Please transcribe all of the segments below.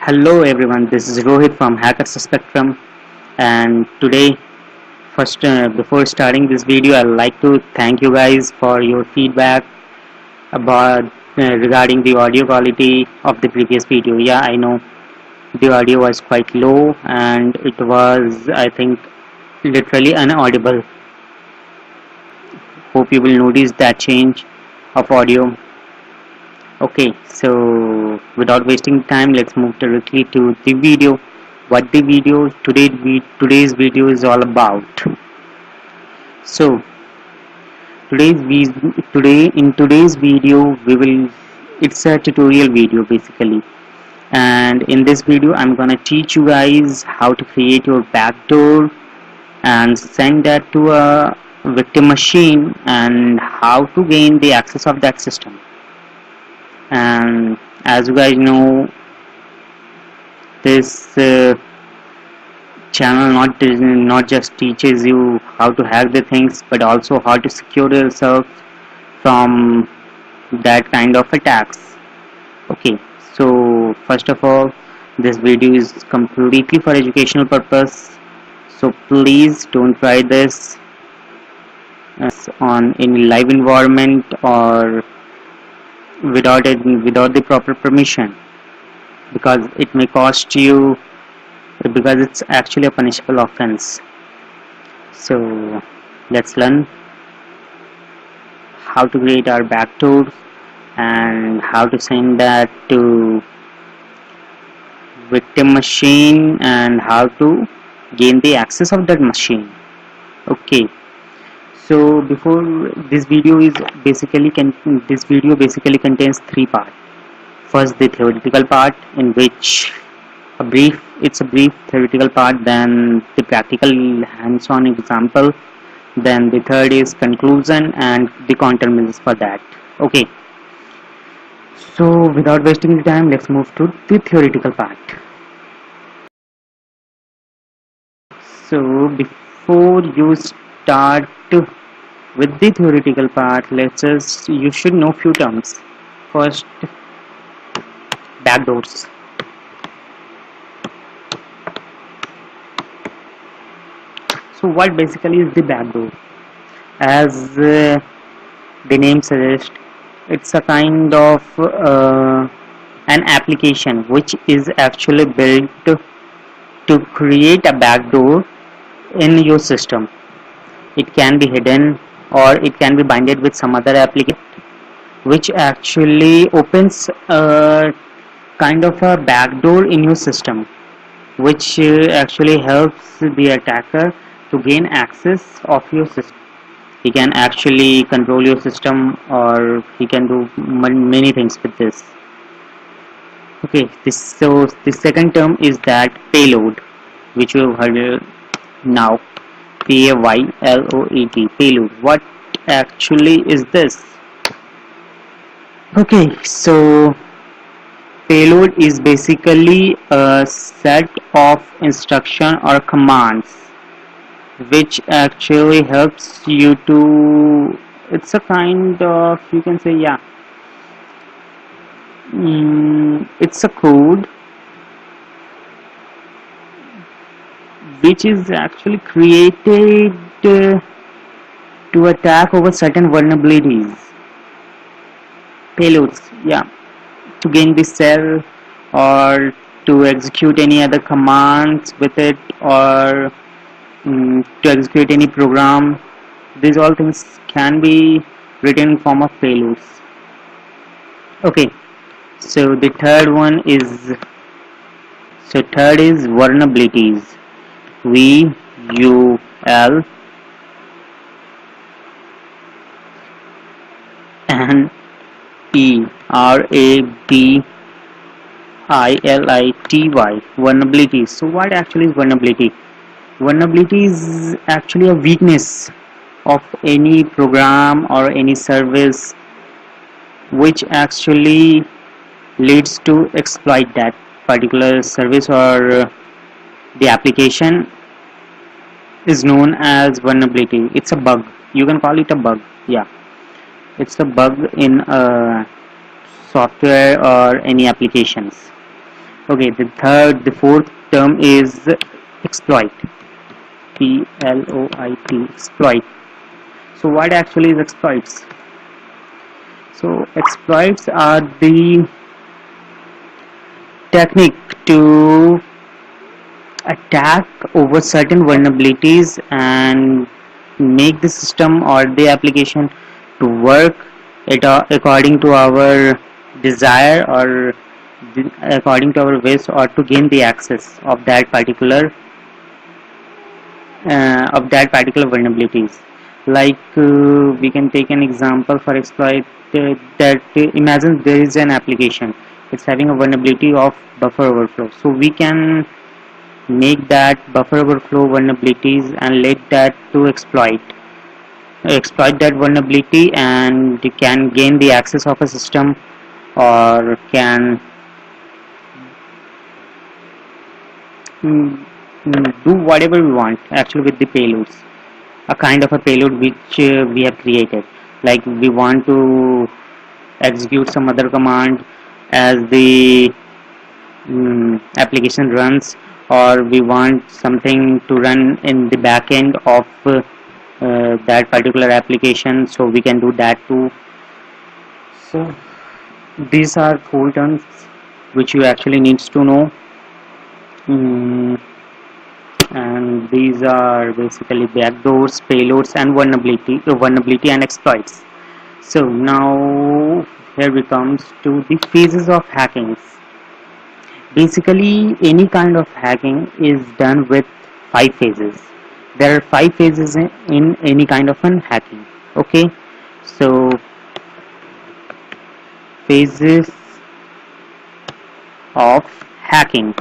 Hello everyone, this is Rohit from Hackers Spectrum, and today, before starting this video, I'd like to thank you guys for your feedback about regarding the audio quality of the previous video. Yeah, I know the audio was quite low and it was, I think, literally inaudible. Hope you will notice that change of audio. Okay, so without wasting time, let's move directly to the video. What the video today's video is all about. So today's video we will it's a tutorial video basically, and in this video I'm gonna teach you guys how to create your backdoor and send that to a victim machine and how to gain the access of that system. And as you guys know, this channel not just teaches you how to hack the things, but also how to secure yourself from that kind of attacks. Okay, so first of all, this video is completely for educational purpose, so please don't try this on any live environment or without the proper permission, because it may cost you, because it's actually a punishable offense. So let's learn how to create our backdoor and how to send that to victim machine and how to gain the access of that machine. Okay, so before this video basically contains three parts. First, the theoretical part, in which it's a brief theoretical part, then the practical hands-on example, then the third is conclusion and the countermeasures for that. Okay, so without wasting the time, let's move to the theoretical part. So before you start with the theoretical part, you should know few terms. First, backdoors. So what basically is the backdoor? As the name suggests, it's a kind of an application which is actually built to create a backdoor in your system. It can be hidden or it can be binded with some other application which actually opens a kind of a backdoor in your system, which actually helps the attacker to gain access of your system. He can actually control your system, or he can do many things with this. Okay, so the second term is that payload, which you have heard now. Payload. Payload. What actually is this? Okay, so payload is basically a set of instruction or commands which actually helps you to, it's a kind of, you can say, yeah, it's a code which is actually created to attack over certain vulnerabilities. Payloads, yeah, to gain the cell or to execute any other commands with it, or to execute any program. These all things can be written in form of payloads. Okay, so the third is vulnerabilities. VUL and ERABILITY. Vulnerabilities. So what actually is vulnerability? Vulnerability is actually a weakness of any program or any service which actually leads to exploit that particular service or the application is known as vulnerability. It's a bug. You can call it a bug. Yeah, it's a bug in a software or any applications. Okay, the fourth term is exploit. Exploit, exploit. So what actually is exploits? So exploits are the technique to attack over certain vulnerabilities and make the system or the application to work according to our desire or according to our wish, or to gain the access of that particular vulnerabilities. Like we can take an example for exploit, that imagine there is an application, it's having a vulnerability of buffer overflow. So we can make that buffer overflow vulnerabilities and let that to exploit that vulnerability, and you can gain the access of a system, or can do whatever we want actually with the payloads, a kind of a payload which we have created. Like we want to execute some other command as the application runs, or we want something to run in the back end of that particular application, so we can do that too. So these are four terms which you actually needs to know. Mm, and these are basically backdoors, payloads, and vulnerability and exploits. So now here we comes to the phases of hacking. Basically, any kind of hacking is done with five phases. There are five phases in any kind of an hacking. Okay, so phases of hacking.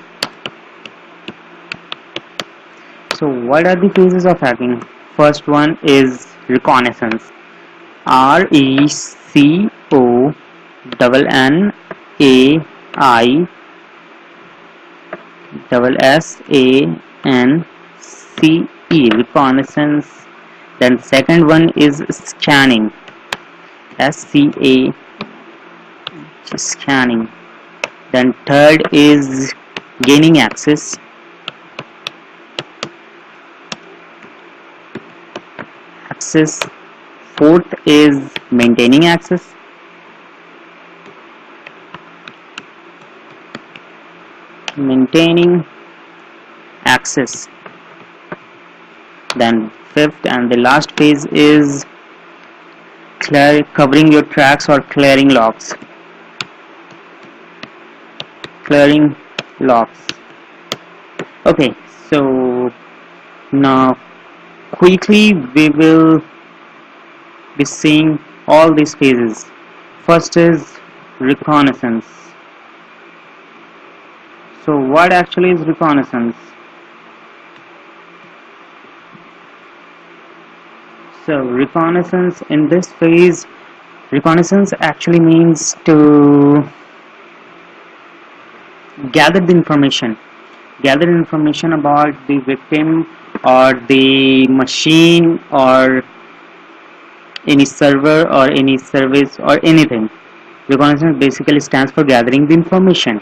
So what are the phases of hacking? First one is reconnaissance. RECONNAISSANCE, reconnaissance. Then second one is scanning. SCA, scanning. Then third is gaining access. Fourth is maintaining access. Maintaining access. Then fifth and the last phase is covering your tracks or clearing logs. Okay, so now quickly we will be seeing all these phases. First is reconnaissance. So what actually is reconnaissance? So reconnaissance in this phase, reconnaissance actually means to gather information about the victim or the machine or any server or any service or anything. Reconnaissance basically stands for gathering the information.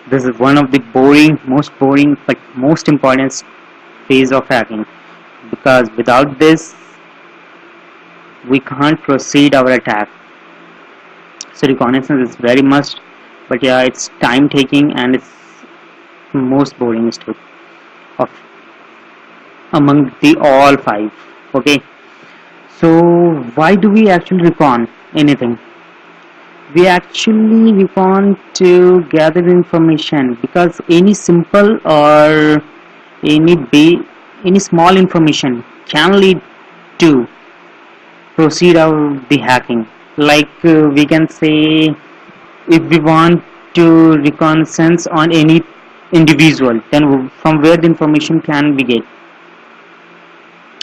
This is one of the most boring but most important phase of hacking, because without this we can't proceed our attack. So reconnaissance is very must, but yeah, it's time taking and it's most boring of among the all five. Okay, so why do we actually recon anything? We actually recon to gather information, because any simple or any small information can lead to proceed of the hacking. Like we can say, if we want to reconnaissance on any individual, then from where the information can we get?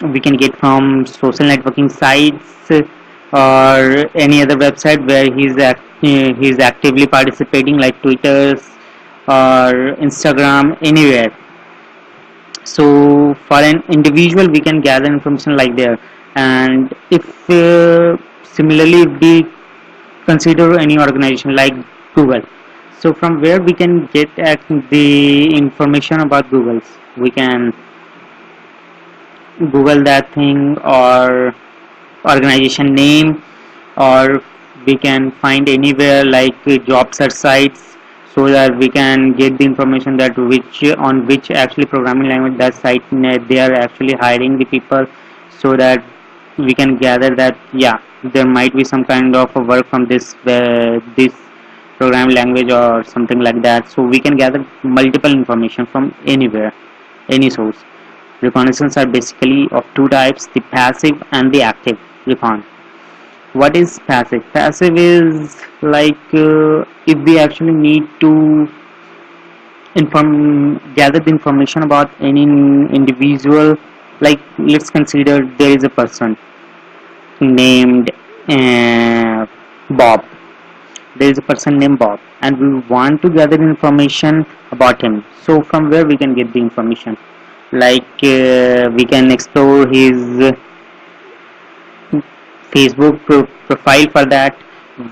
We can get from social networking sites or any other website where he's actively participating, like Twitter or Instagram, anywhere. So for an individual we can gather information like there. And if similarly if we consider any organization like Google, So from where we can get at the information about Google's, we can Google that thing, or organization name, or we can find anywhere like job search sites, so that we can get the information that which actually programming language that site they are actually hiring the people, so that we can gather that yeah, there might be some kind of a work from this programming language or something like that. So we can gather multiple information from anywhere, any source. Reconnaissance are basically of two types: the passive and the active recon. What is passive? Passive is like if we actually need to gather the information about any individual. Like, let's consider there is a person named Bob. There is a person named Bob, and we want to gather information about him. So from where we can get the information? Like we can explore his Facebook profile. For that,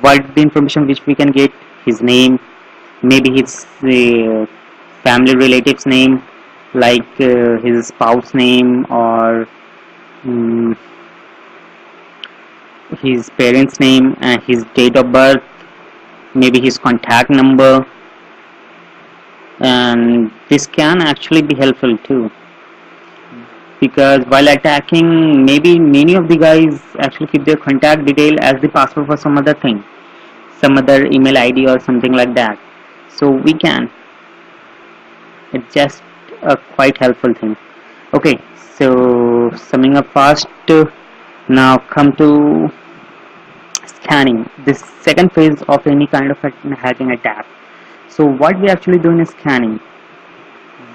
what the information which we can get: his name, maybe his family relatives name, like his spouse name, or um, his parents name, and his date of birth, maybe his contact number. And this can actually be helpful too, because while attacking, maybe many of the guys actually keep their contact detail as the password for some other thing, some other email ID or something like that. So we can, it's just a quite helpful thing. Okay, so summing up fast, now come to scanning, this second phase of any kind of hacking attack. So what we actually do in scanning,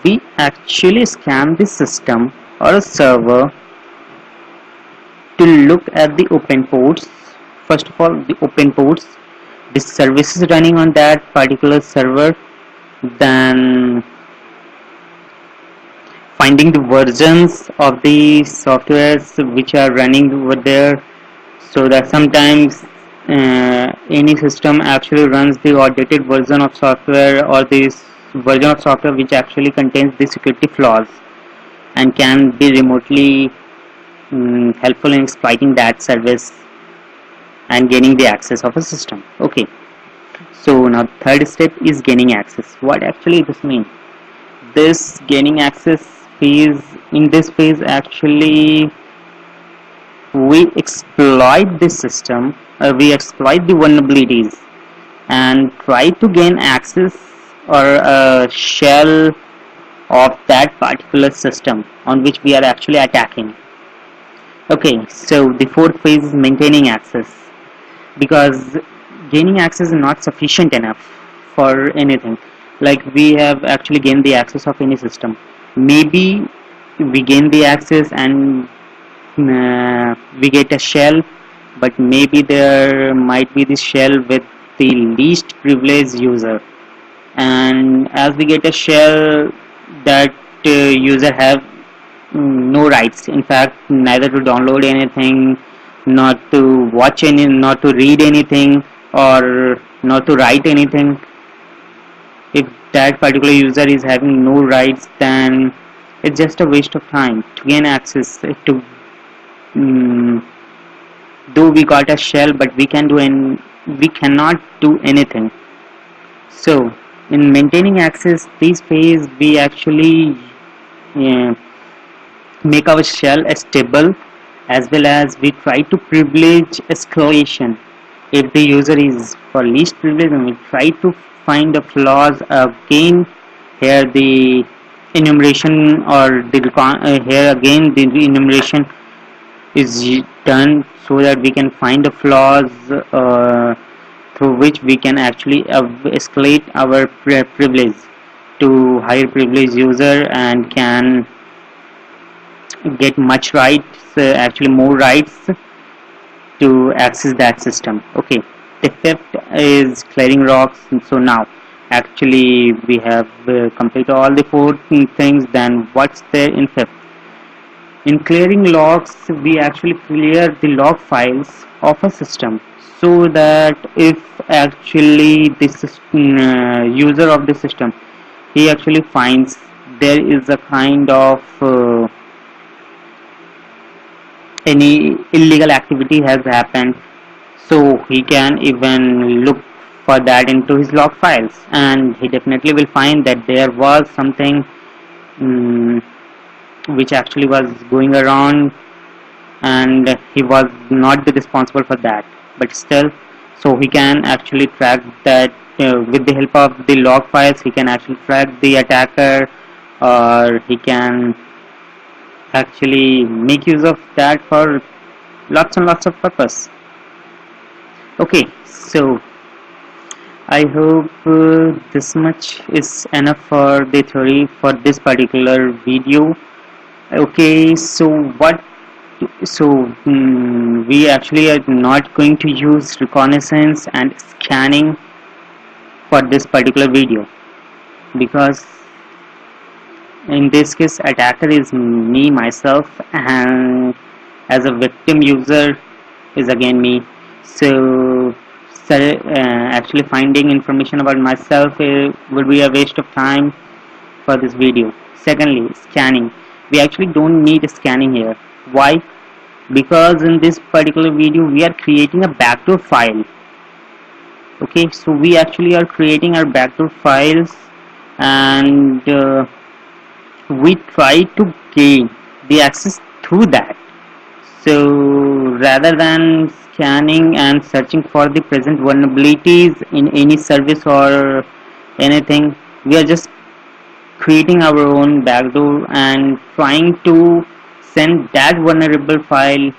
we actually scan the system or a server to look at the open ports. First of all, the open ports, the services running on that particular server, then finding the versions of the softwares which are running over there, so that sometimes any system actually runs the outdated version of software, or this version of software which actually contains the security flaws and can be remotely helpful in exploiting that service and gaining the access of a system. Okay, so now third step is gaining access. What actually this means? This gaining access phase, in this phase actually we exploit the system, we exploit the vulnerabilities and try to gain access or a shell of that particular system on which we are actually attacking. Okay, so the fourth phase is maintaining access, because gaining access is not sufficient enough for anything. Like, we have actually gained the access of any system, maybe we gain the access and we get a shell, but maybe there might be this shell with the least privileged user, and as we get a shell, that user have no rights, in fact neither to download anything, not to watch any, not to read anything, or not to write anything. If that particular user is having no rights, then it's just a waste of time to gain access to though we got a shell, but we cannot do anything. So in maintaining access, this phase we actually uh, make our shell stable, as well as we try to privilege escalation. If the user is for least privilege, and we try to find the flaws again. Here the enumeration, or the here again the enumeration is done, so that we can find the flaws through which we can actually escalate our privilege to higher privilege user, and can get much rights, actually more rights to access that system. Okay, the fifth is clearing rocks. So now actually we have completed all the four things. Then what's there in fifth? In clearing logs, we actually clear the log files of a system, so that if actually this user of the system, he actually finds there is a kind of any illegal activity has happened, so he can even look for that into his log files, and he definitely will find that there was something um, which actually was going around, and he was not the responsible for that, but still, so he can actually track that with the help of the log files. He can actually track the attacker, or he can actually make use of that for lots and lots of purpose. Okay, so I hope this much is enough for the theory for this particular video. Okay, so what? So we actually are not going to use reconnaissance and scanning for this particular video, because in this case attacker is me myself, and as a victim user is again me. So, actually finding information about myself would be a waste of time for this video. Secondly, scanning. We actually don't need scanning here. Why? Because in this particular video we are creating a backdoor file. Okay, so we actually are creating our backdoor files, and we try to gain the access through that. So rather than scanning and searching for the present vulnerabilities in any service or anything, we are just creating our own backdoor and trying to send that vulnerable file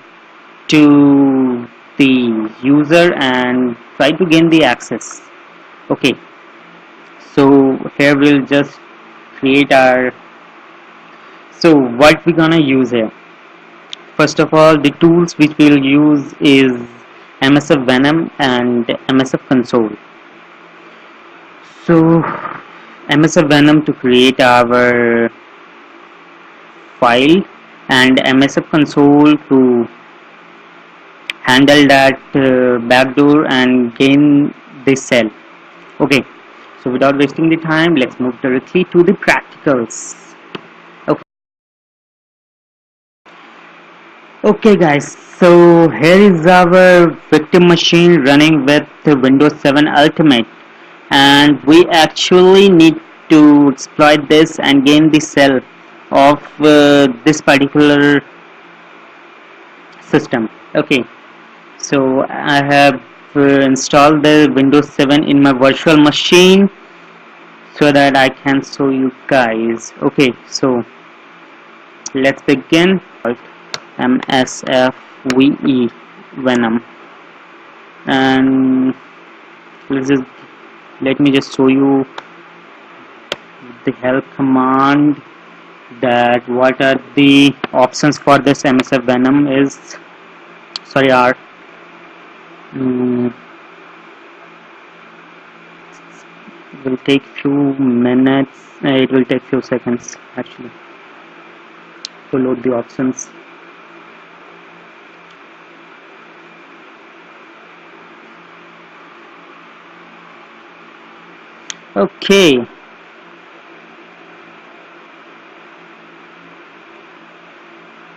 to the user and try to gain the access. Okay, so here we'll just create our, so what we're gonna use here. First of all, the tools which we will use is MSF Venom and MSF console. So MSF Venom to create our file, and MSF console to handle that backdoor and gain the cell. Okay, so without wasting the time, let's move directly to the practicals. Okay. Okay guys, so here is our victim machine running with Windows 7 Ultimate, and we actually need to exploit this and gain the cell of this particular system. Okay, so I have installed the Windows 7 in my virtual machine so that I can show you guys. Okay, so let's begin. MSFVE Venom, and let me just show you the help command, that what are the options for this MSF Venom is, sorry R, it will take few minutes, it will take few seconds actually to load the options. Okay,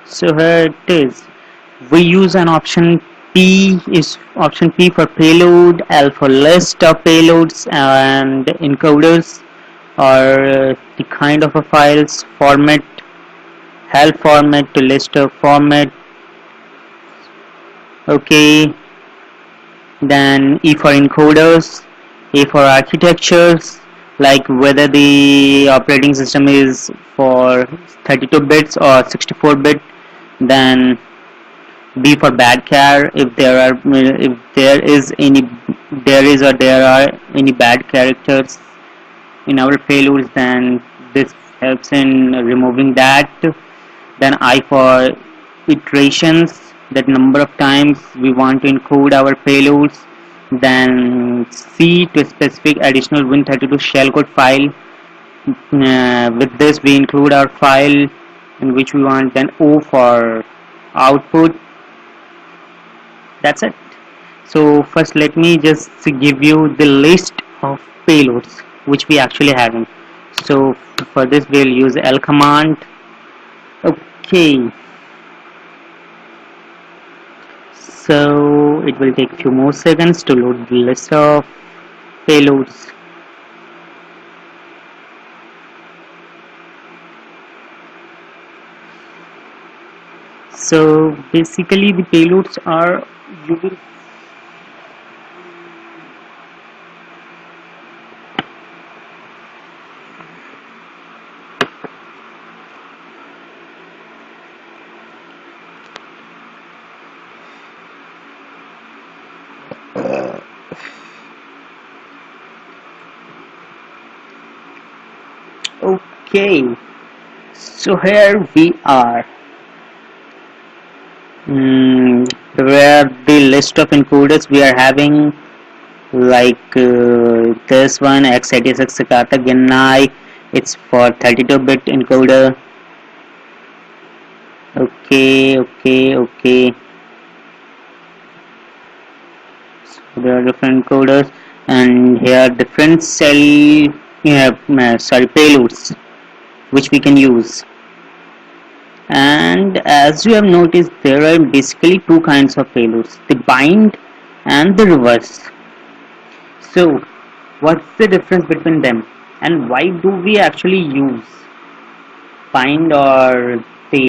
so here it is. We use an option P, is option P for payload, L for list of payloads and encoders, or the kind of a files format, help format to list of format. Okay, then E for encoders, A for architectures, like whether the operating system is for 32 bits or 64 bit, then B for bad char, if there is or there are any bad characters in our payloads, then this helps in removing that. Then I for iterations, that number of times we want to encode our payloads. Then C to specific additional Win32 shellcode file. With this we include our file in which we want. Then O for output. That's it. So first let me just give you the list of payloads which we actually having. So for this we'll use L command. Okay, so it will take few more seconds to load the list of payloads. So basically the payloads are, you will, okay, so here we are. Where the list of encoders we are having, like this one x86 Sakata Genai, it's for 32-bit encoder. Okay. So there are different encoders, and here are different cell, payloads which we can use. And as you have noticed, there are basically two kinds of payloads: the bind and the reverse. So what's the difference between them, and why do we actually use bind or the...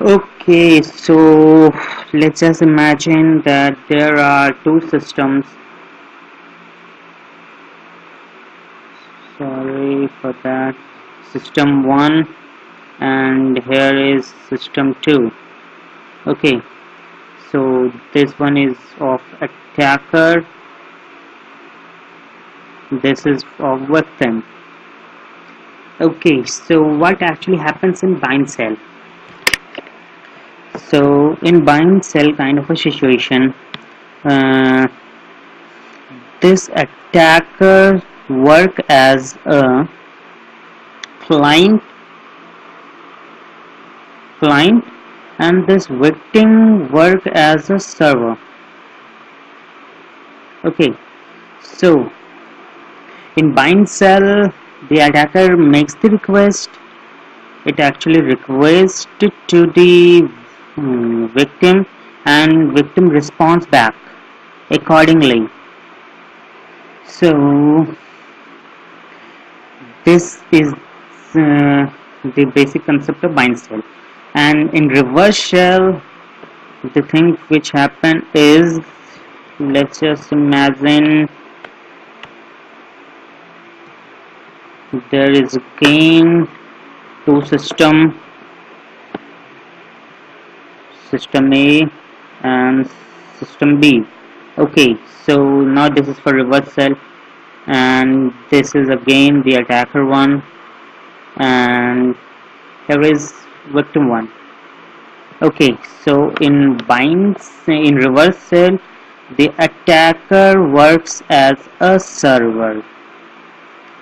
Okay, so let's just imagine that there are two systems. Sorry for that. System 1 and here is system 2. Okay, so this one is of attacker, this is of victim. Okay, so what actually happens in bind cell? So in bind cell kind of a situation, uh, this attacker work as a client client and this victim work as a server. Okay, so in bind cell the attacker makes the request, it actually requests to the victim, and victim responds back accordingly. So this is the basic concept of bind cell. And in reverse shell, the thing which happen is, let's just imagine there is again two system A and system B. Okay, so now this is for reverse cell, and this is again the attacker one, and here is victim one. Okay, so in reverse cell, the attacker works as a server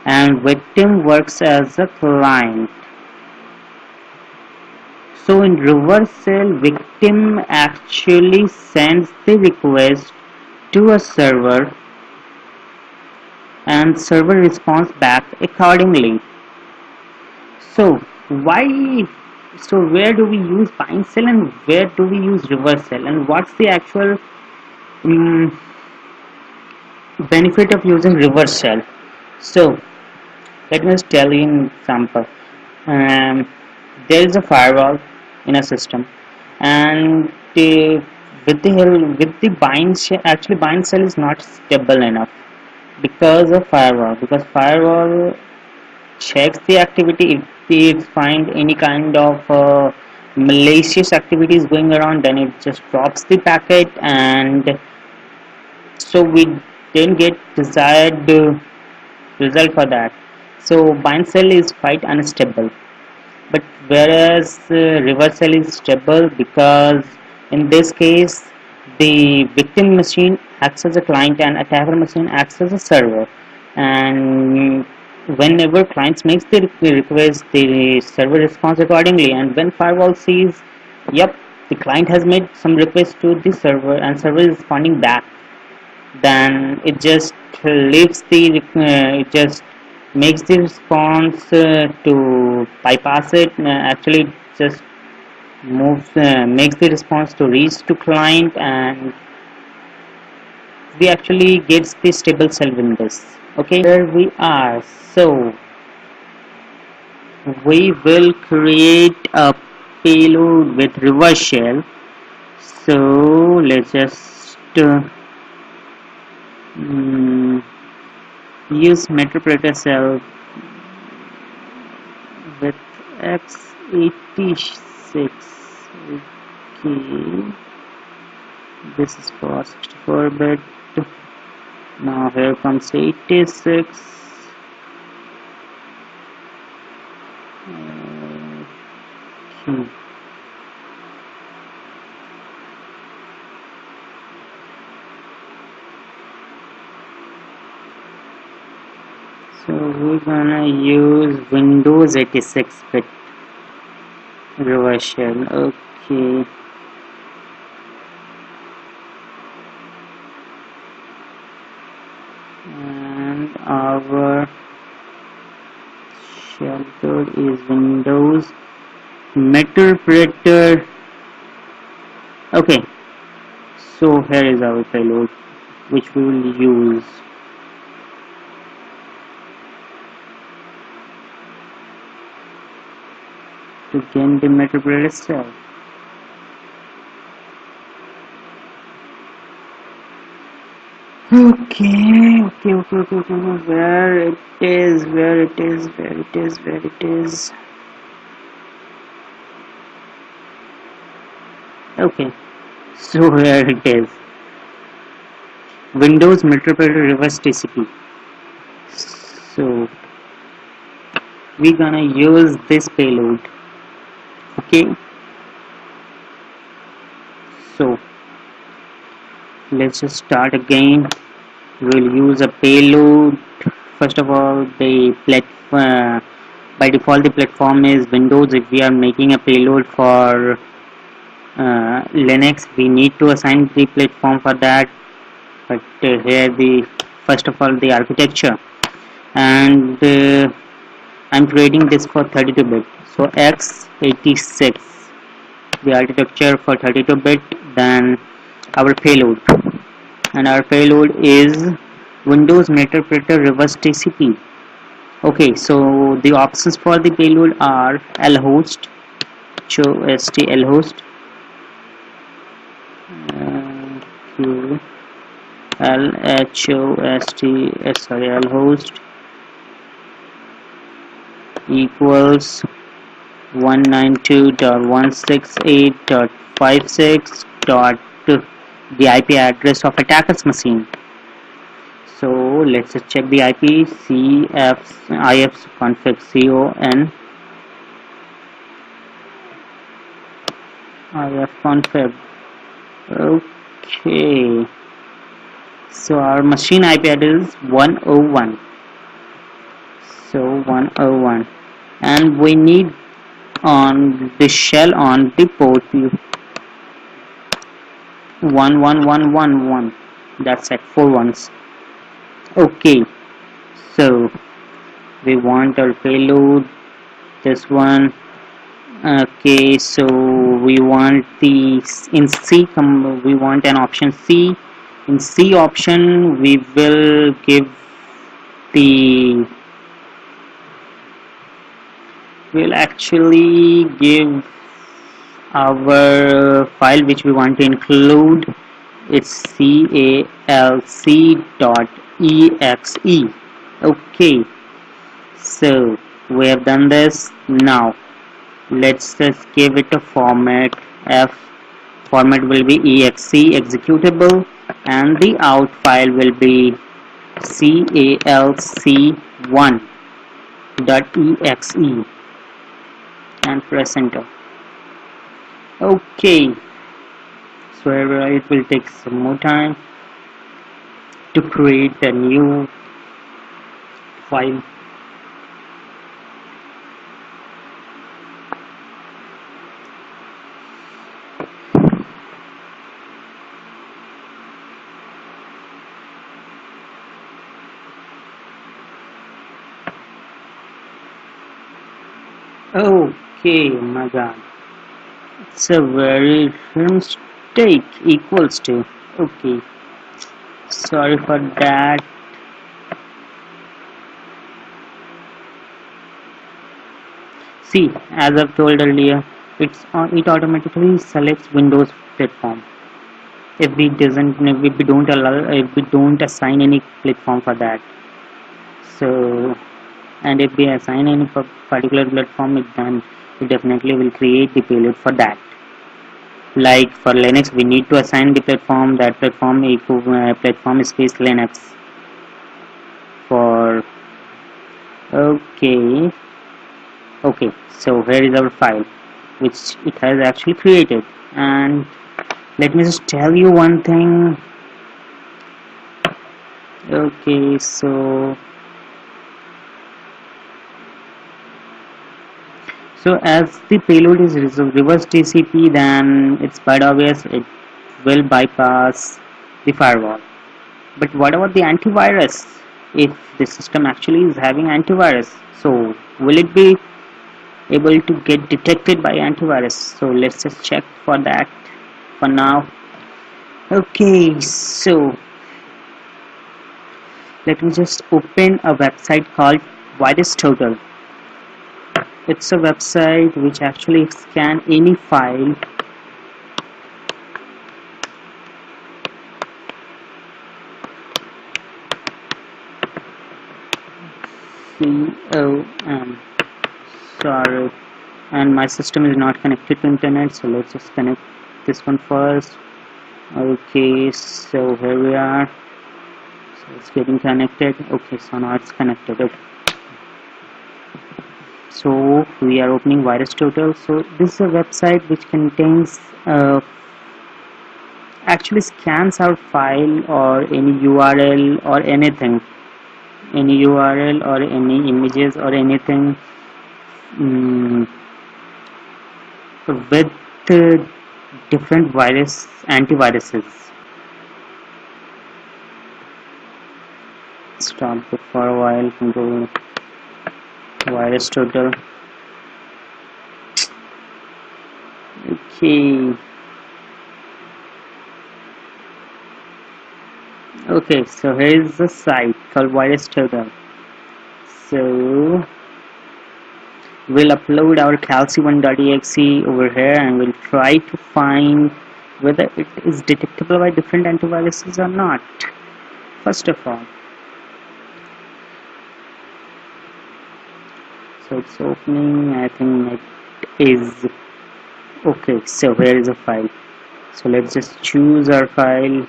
and victim works as a client. So in reverse cell, victim actually sends the request to a server and server responds back accordingly. So why? So where do we use bind cell and where do we use reverse cell, and what's the actual benefit of using reverse shell? So let me just tell you an example. There is a firewall in a system, and with the bind shell, actually bind cell is not stable enough because of firewall. Because firewall checks the activity, if it find any kind of malicious activities going around, then it just drops the packet, and so we didn't get desired result for that. So bind cell is quite unstable, but whereas reverse cell is stable, because in this case the victim machine acts as a client and attacker machine acts as a server, and whenever clients makes the request, the server responds accordingly, and when firewall sees, yep, the client has made some request to the server and server is responding back, then it just leaves the it just makes the response to bypass it. Actually it just moves makes the response to reach to client, and we actually gets the stable cell in this. Okay, here we are. So we will create a payload with reverse shell. So let's just mm, use metropredator cell with x86. Okay, this is for 64-bit. Now here comes 86. Okay. So we're gonna use Windows 86-bit reverse shell. Okay. And our shell code is Windows Meterpreter. Okay, so here is our payload which we will use. To gain the metropredator cell. Okay, where it is, where it is, where it is, where it is. Okay, so here it is. Windows Metropredator Reverse TCP. So we're gonna use this payload. Okay, so let's just start again. We'll use a payload. First of all, the platform by default the platform is Windows. If we are making a payload for Linux, we need to assign the platform for that. But here the first of all the architecture, and I'm creating this for 32-bit. So x86, the architecture for 32-bit. Then our payload, and our payload is Windows Meterpreter Reverse TCP. Okay, so the options for the payload are lhost, host, lhost, lhost equals 192.168.56. The IP address of attacker's machine. So let's just check the IP. ifconfig ifconfig. Okay, so our machine IP address is 101. So 101, and we need on the shell on the port 11111. That's at 4 ones. Okay, so we want our payload, this one. Okay, so we want the in C, we want an option C. In C option we will give the, we'll actually give our file which we want to include. It's calc.exe. Okay, so we have done this. Now let's just give it a format. F format will be exe, executable, and the out file will be calc1.exe, and press enter. Okay, so it will take some more time to create a new file. Okay, my god. It's a very different mistake equals to. Okay, sorry for that. See, as I've told earlier, it automatically selects Windows platform. If we don't allow, if we don't assign any platform for that. So, and if we assign any particular platform, then it definitely will create the payload for that. Like for Linux, we need to assign the platform, that platform platform space Linux. For okay, okay. So here is our file, which it has actually created. And let me just tell you one thing. Okay, so as the payload is reverse TCP, then it's quite obvious it will bypass the firewall. But what about the antivirus? If the system actually is having antivirus, so will it be able to get detected by antivirus? So let's just check for that for now. Okay, so let me just open a website called Virus Total. It's a website which actually scan any file. COM, sorry, and my system is not connected to internet, so let's just connect this one first. Okay, so here we are. So it's getting connected. Okay, so now it's connected. Okay. So we are opening Virus Total. So this is a website which contains actually scans our file or any URL or anything, any URL or any images or anything mm, with different antiviruses. Stop it for a while and go Virus Total. Okay. Okay, so here is the site called Virus Total. So we'll upload our calci1.exe over here and we'll try to find whether it is detectable by different antiviruses or not. First of all, so it's opening. I think it is okay. So here is a file. So let's just choose our file.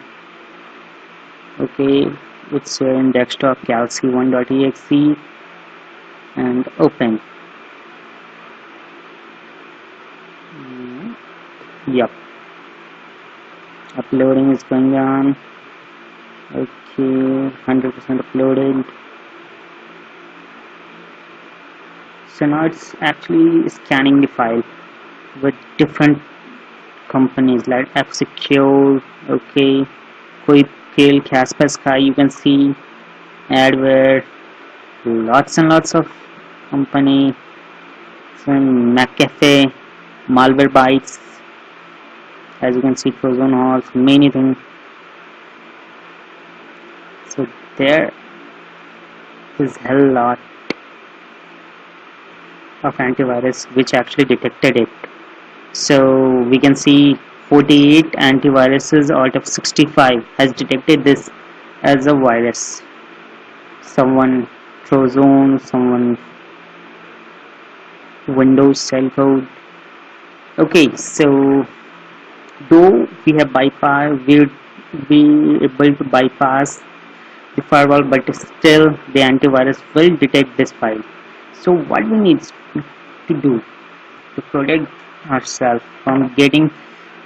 Okay, it's here in desktop calci1.exe and open. Yep, uploading is going on. Okay, 100% uploaded. So now it's actually scanning the file with different companies like F-Secure, okay, Quickkill, Kaspersky, you can see adware, lots and lots of company, some McAfee, Malwarebytes, as you can see, Trojan horse, many things. So there is a lot of antivirus which actually detected it. So we can see 48 antiviruses out of 65 has detected this as a virus. Someone Trojan, someone Windows cell code. Okay, so though we have bypassed, we'll be able to bypass the firewall, but still the antivirus will detect this file. So what we need to do to protect ourselves from getting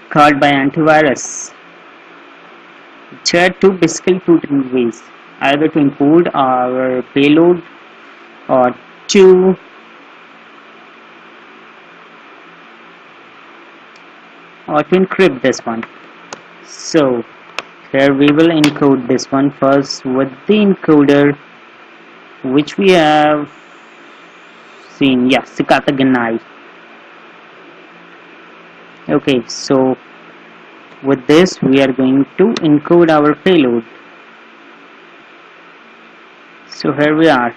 caught by antivirus? There are two different ways, either to encode our payload or to encrypt this one. So here we will encode this one first with the encoder which we have scene. Yeah, Sikata Ganai. Okay, so with this we are going to encode our payload. So here we are.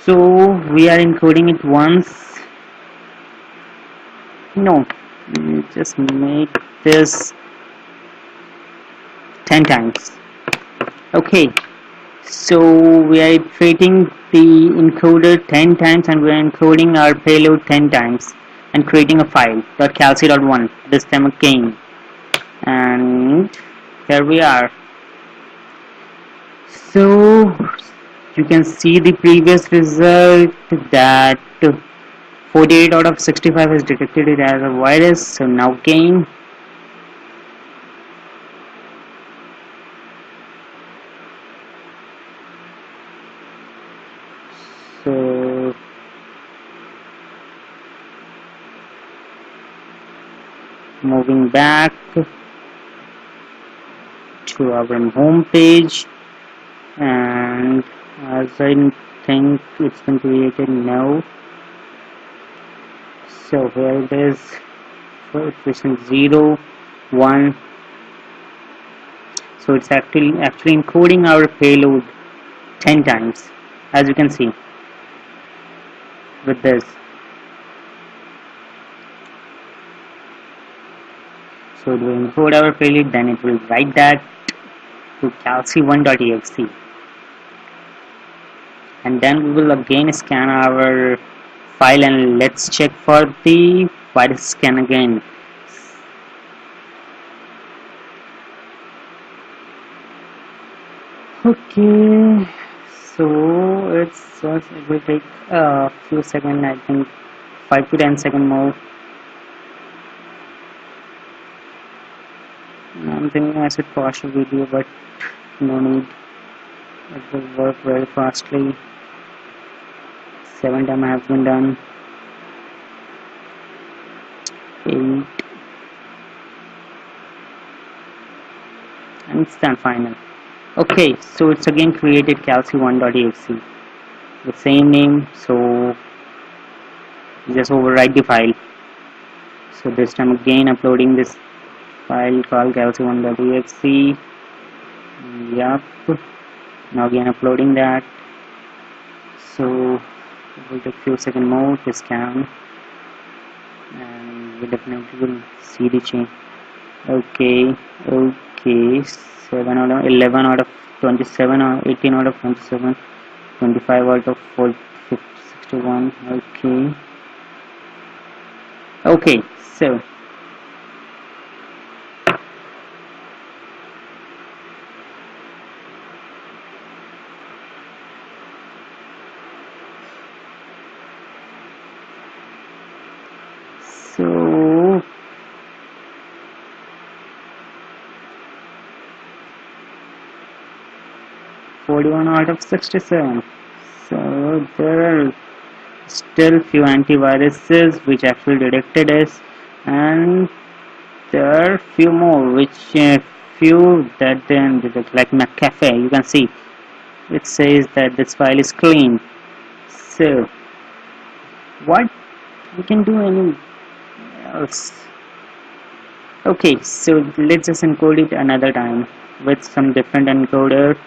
So we are encoding it once. No, just make this 10 times. Okay, so we are iterating the encoder 10 times and we are encoding our payload 10 times and creating a file .calc.1 this time again, and here we are. So you can see the previous result that 48 out of 65 has detected it as a virus. So now again, so moving back to our home page, and as I think it's been created now. So here it is, coefficient 0, 1. So it's actually encoding our payload 10 times, as you can see with this. So it will encode our payload, then it will write that to calc1.exe, and then we will again scan our file and let's check for the virus scan again. Okay, so it will take a few seconds, I think 5 to 10 seconds more. I'm thinking I should pause the video, but no need. It will work very fastly. 7 times has been done. 8, and it's done final. Okay, so it's again created calc1.exe, the same name, so just overwrite the file. So this time again uploading this file called calc1.exe. Yup, now again uploading that. So it will take few seconds more to scan, and we definitely will see the change. Okay, 7 out of 11 out of 27 or 18 out of 27, 25 out of 4, 61. Okay, so so 41 out of 67. So there are still few antiviruses which actually detected us, and there are few more which few that then detect, like McCafe. You can see it says that this file is clean. So what we can do any else? Okay, so let's just encode it another time with some different encoder.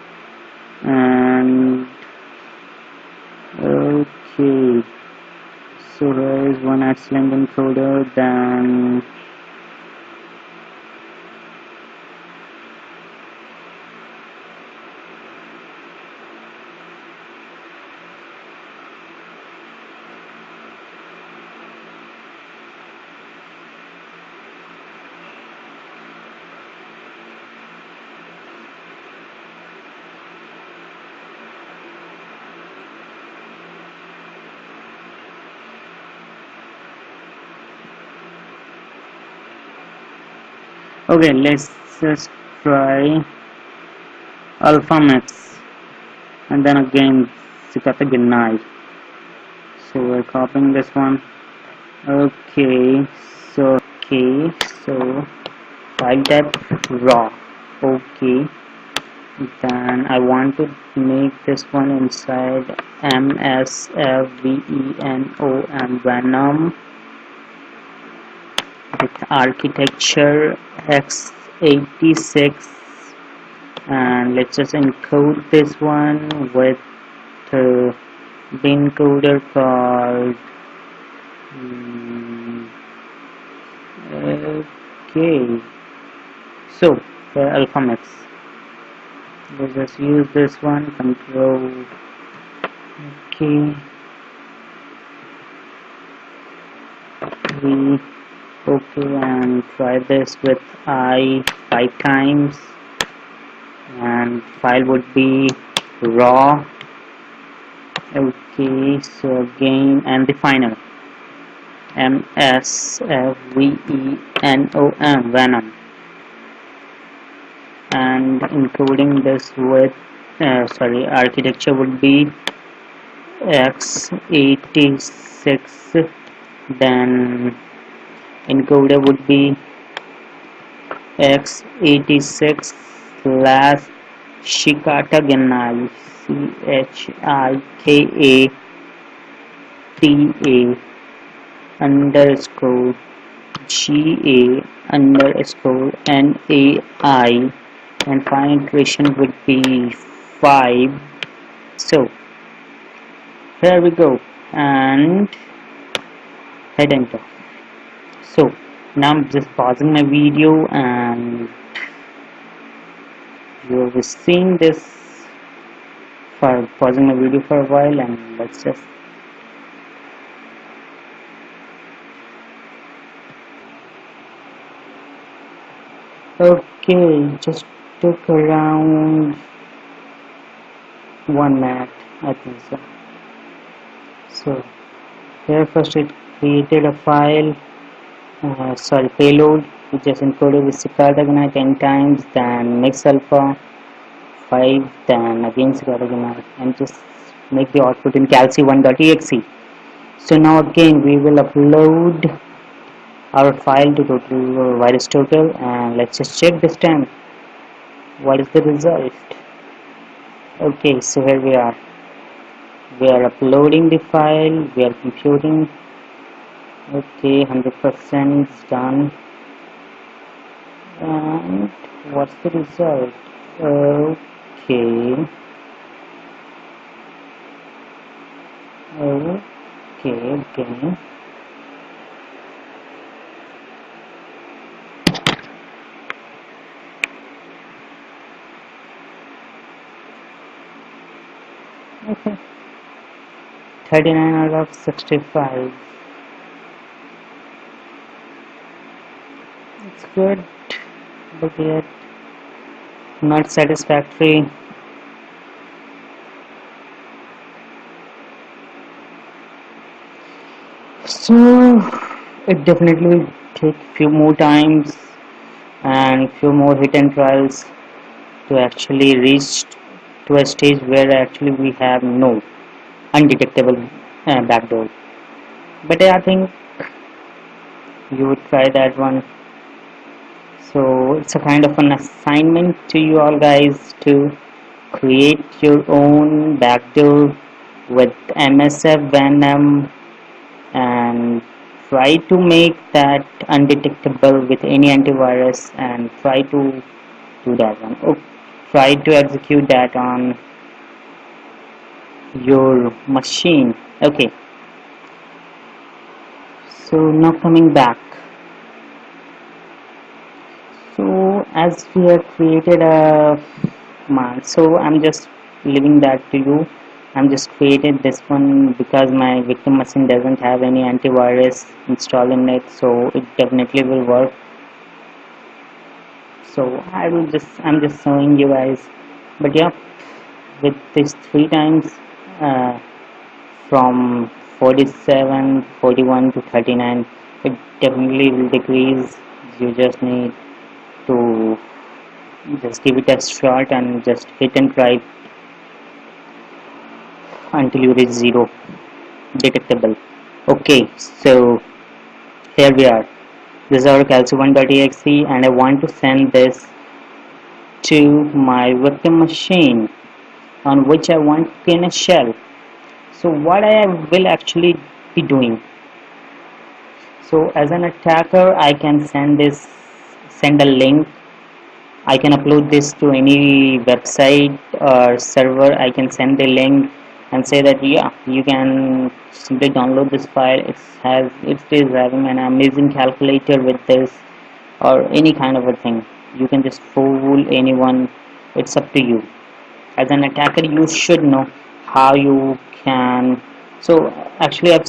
And okay, so here is one excellent encoder, then okay, let's just try alpha mix, and then again Sikata Gnai. So we're copying this one. Okay, so file type raw. Okay, Then I want to make this one inside msfconsole venom with architecture x86, and let's just encode this one with the encoder called okay. So the alpha mix, let's just use this one, control okay, we okay, and try this with I 5 times, and file would be raw. Okay, so again, and the final msfvenom venom, and including this with sorry, architecture would be x86, then encoder would be x86 slash shikataganai chikata underscore ga underscore nai, and final iteration would be 5. So here we go, and hit enter. So now I'm just pausing my video, and you will be seeing this for pausing my video for a while, and let's just okay, just took around 1 minute, I think so. So here first it created a file, sorry, payload, which just encoded with cicada 10 times, then mix alpha 5, then again cicada, and just make the output in calc1.exe. So now again we will upload our file to total virus total, and let's just check this time what is the result. Okay, so here we are uploading the file, we are computing. Okay, 100% done, and what's the result? Okay, okay. Okay, 39 out of 65. It's good, but yet not satisfactory. So it definitely will take few more times and few more hit and trials to actually reach to a stage where actually we have no undetectable backdoor. But I think you would try that one. So it's a kind of an assignment to you all guys to create your own backdoor with MSF Venom, and try to make that undetectable with any antivirus, and try to do that one. Oh, try to execute that on your machine. Okay, so now coming back, so as we have created a command, so I'm just leaving that to you. I'm just created this one because my victim machine doesn't have any antivirus installed in it, so it definitely will work. So I'm just showing you guys. But yeah, with this 3 times, from 47, 41 to 39, it definitely will decrease. You just need to just give it a shot and just hit and try until you reach 0 detectable. Okay, so here we are. This is our calc1.exe, and I want to send this to my victim machine on which I want to pin a shell. So what I will actually be doing, so as an attacker I can send a link. I can upload this to any website or server. I can send the link and say that yeah, you can simply download this file. It is having an amazing calculator with this, or any kind of a thing. You can just fool anyone. It's up to you. As an attacker, you should know how you can. So actually, I've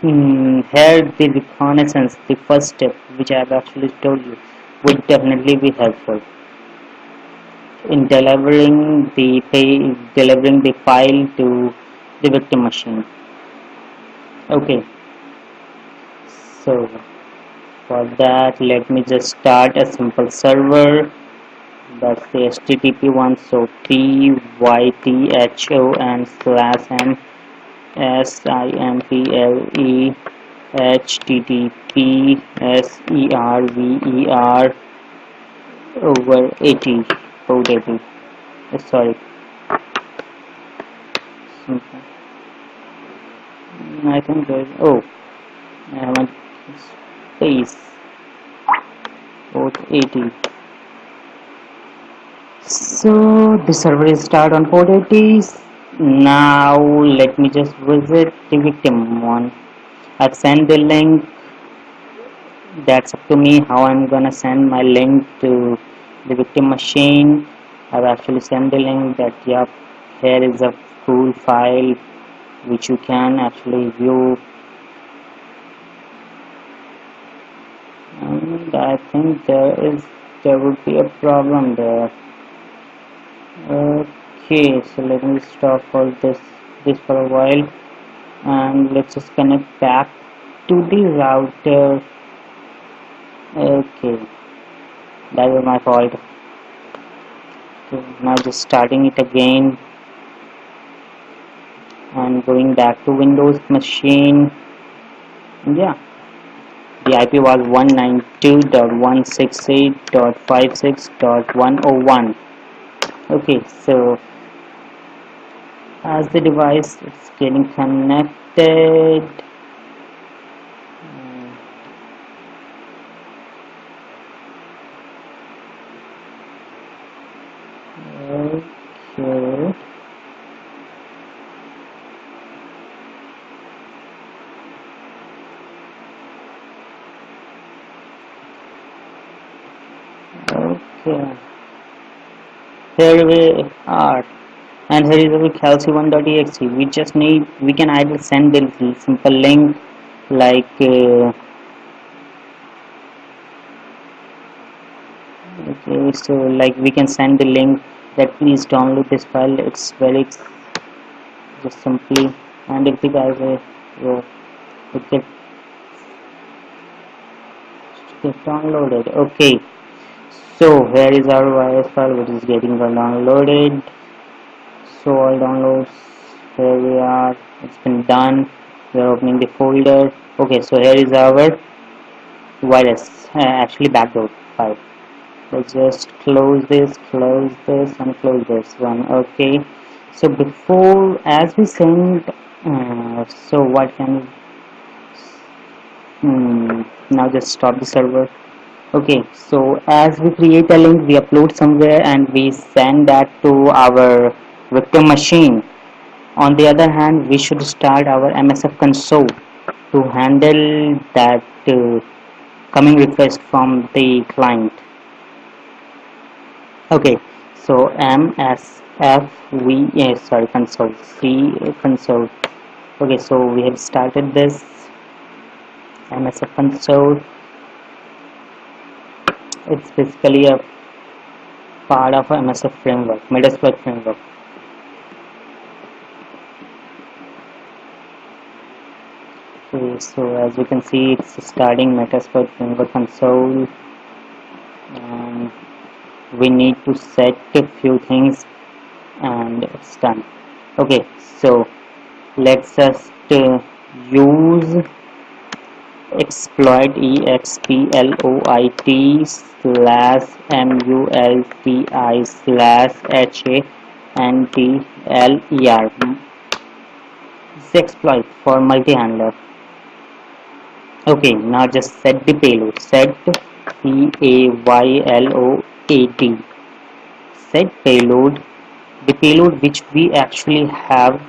here the reconnaissance, the first step, which I've actually told you, would definitely be helpful in delivering the file to the victim machine. Okay, so for that, let me just start a simple server. That's the HTTP one. So python/simple/http/server over 80 port 80. Sorry, I think there's I want space port 80. So the server is start on port 80. Now let me just visit the victim one. I've sent the link. That's up to me how I'm gonna send my link to the victim machine. I've actually sent the link that yep, here is a cool file which you can actually view, and I think there would be a problem there. Okay, so let me stop all this for a while, and let's just connect back to the router. Okay, that was my fault. Okay, now just starting it again and going back to Windows machine. Yeah, the IP was 192.168.56.101. Okay, so as the device is getting connected, okay, okay, here we are, and here is our calci1.exe. We can either send the simple link like okay, so like we can send the link that please download this file. It's very just simply, and if the guys it get downloaded. Okay, so here is our virus file which is getting downloaded. So all downloads, here we are, it's been done. We are opening the folder. Okay, so here is our virus, actually backdoor file. Let's just close this and close this one. Okay, so before as we send so what can now just stop the server. Okay, so as we create a link, we upload somewhere and we send that to our victim machine. On the other hand, we should start our MSF console to handle that coming request from the client. Okay, so console C console. Okay, so we have started this MSF console. It's basically a part of MSF framework, Metasploit framework. Okay, so as you can see, it's starting Metasploit framework console, and we need to set a few things, and it's done. Okay, so let's just use exploit exploit/multi/handler. This exploit for multi-handler. Okay, now just set the payload. Set payload. Set payload. The payload which we actually have,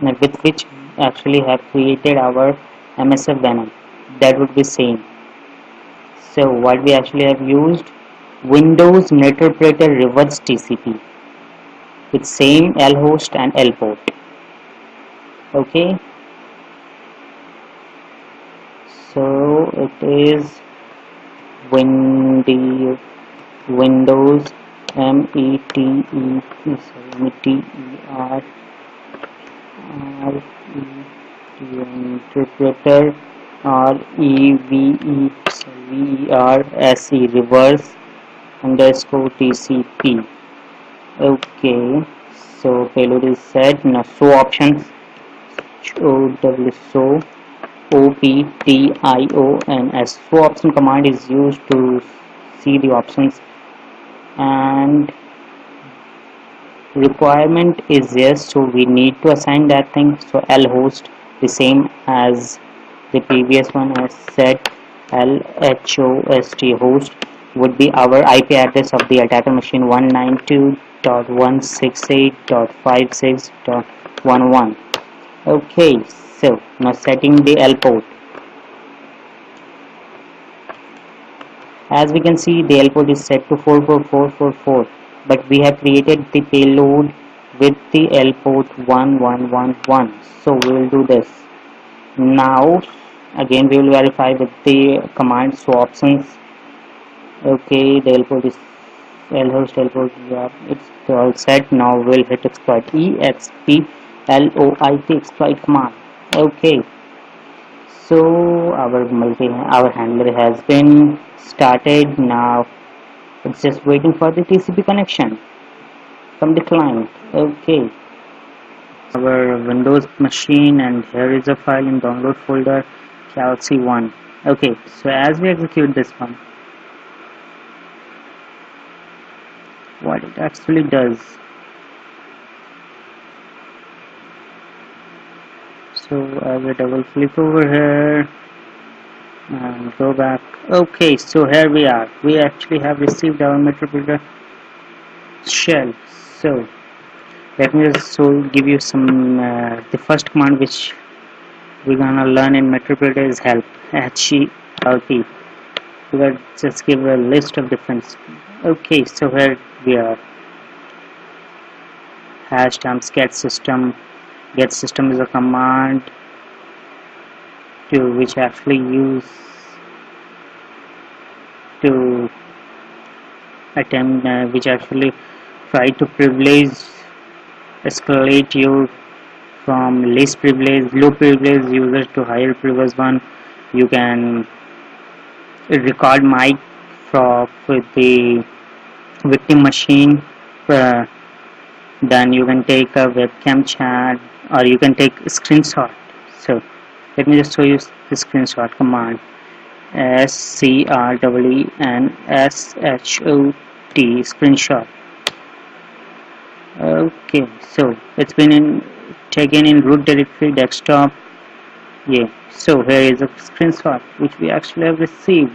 with which actually have created our MSF Venom. That would be same. So what we actually have used, Windows Interpreter Reverse TCP with same L host and L port. Okay, so it is Windows interpreter or VERSE reverse underscore TCP. Okay, so payload is set. Now show options. show OPTIONS. Show option command is used to see the options, and requirement is yes, so we need to assign that thing. So L host, the same as the previous one as set. LHOST host would be our IP address of the attacker machine, 192.168.56.11. Okay, so now setting the L port. As we can see, the L port is set to 44444, but we have created the payload with the L port 1111. So we will do this. Now again we will verify with the command show options. Okay, the L port is L host, L port, yeah, it's all set. Now we'll hit exploit, exploit command. Okay, so our handler has been started. Now it's just waiting for the TCP connection from the client. Okay, our Windows machine, and here is a file in download folder, calc1. Okay, so as we execute this one, what it actually does. So I will double click over here and go back. Okay, so here we are. We actually have received our Metropreter shell. So let me just give you some the first command which we're gonna learn in Metropreter is help. HELP. Let's just give a list of different. Okay, so here we are. Hash terms get system. Get system is a command to which actually use to attempt which actually try to privilege escalate you from least privileged low privileged users to higher privileged one. You can record mic from with the victim machine, uh, then you can take a webcam chat, or you can take a screenshot. So let me just show you the screenshot command. SCREENSHOT screenshot. Okay, so it's been taken in root directory desktop. Yeah, so here is a screenshot which we actually have received.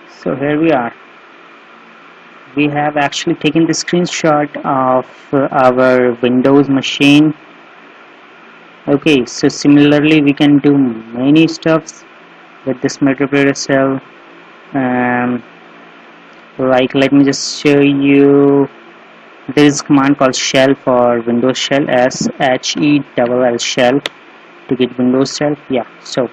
So here we are. We have actually taken the screenshot of our Windows machine. Okay, so similarly we can do many stuffs with this Metropreter shell. Like let me just show you. There is a command called shell for Windows shell, SHELL shell to get Windows shell. Yeah, so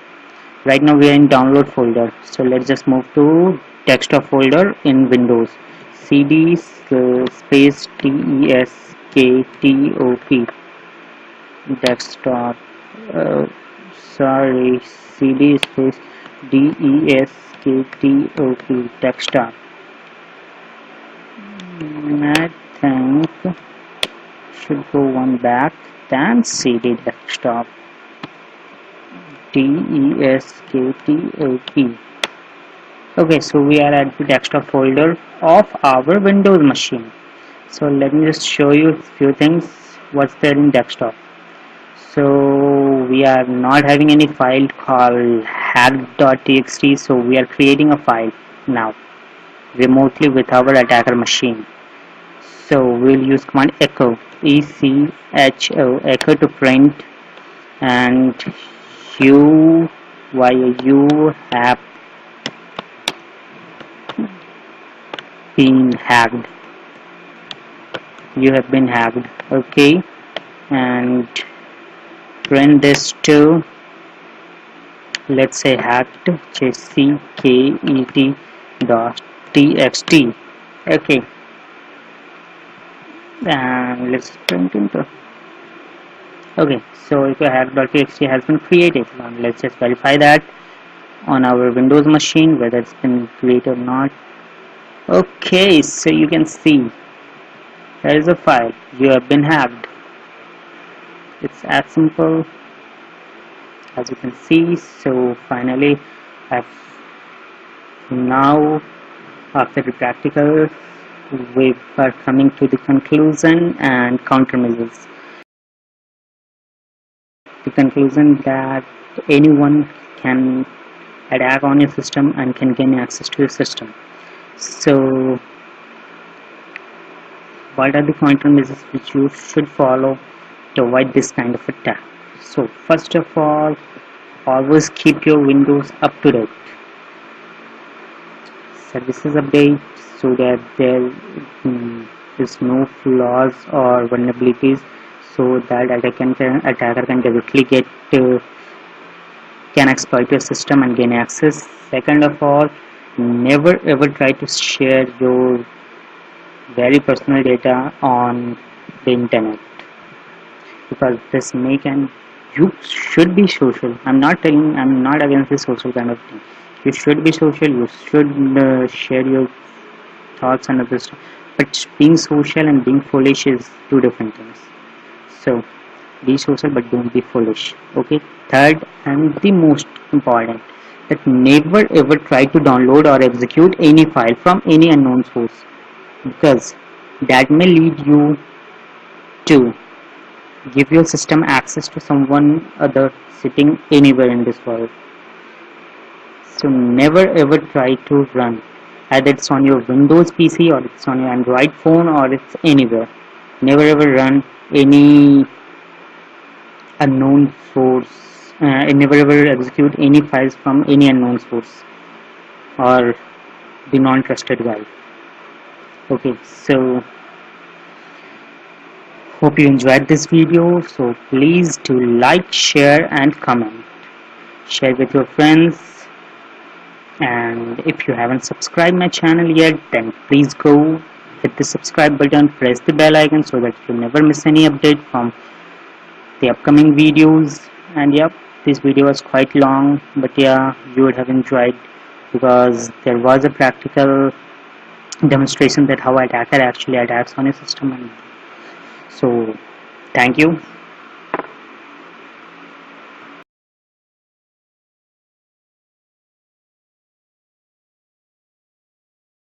right now we are in download folder, so let's just move to desktop folder in Windows. CD space DESKTOP desktop. Sorry, CD space DESKTOP desktop. I think should go one back, then CD desktop. desktop. Okay, so we are at the desktop folder of our Windows machine. So let me just show you a few things what's there in desktop. So we are not having any file called hack.txt, so we are creating a file now remotely with our attacker machine. So we'll use command echo, echo to print, and you have been hacked. You have been hacked. Okay, and print this to, let's say, hacked cket.txt. Okay, and let's print into. Okay, so if your hack.txt has been created, now let's just verify that on our Windows machine whether it's been created or not. Okay, so you can see there is a file. You have been hacked. It's as simple as you can see. So finally, I've now, after the practical, we are coming to the conclusion and countermeasures. The conclusion that anyone can attack on your system and can gain access to your system. So what are the countermeasures which you should follow to avoid this kind of attack? So first of all, always keep your Windows up to date. Services update so that there is no flaws or vulnerabilities, so that attacker can directly get can exploit your system and gain access. Second of all, never ever try to share your very personal data on the internet, because this may can, you should be social. I'm not against the social kind of thing. You should be social. You should share your thoughts and other stuff. But being social and being foolish is two different things. So be social, but don't be foolish. Okay. Third and the most important, that never ever try to download or execute any file from any unknown source, because that may lead you to give your system access to someone other sitting anywhere in this world. So never ever try to run, either it's on your Windows PC or it's on your Android phone or it's anywhere. Never ever run any unknown source, and never ever execute any files from any unknown source or the non-trusted guy. Okay, so hope you enjoyed this video. So please do like, share and comment. Share with your friends, and if you haven't subscribed my channel yet, then please go hit the subscribe button, press the bell icon so that you never miss any update from the upcoming videos. And yep, this video was quite long, but yeah, you would have enjoyed, because there was a practical demonstration that how attacker actually attacks on a system. And so thank you.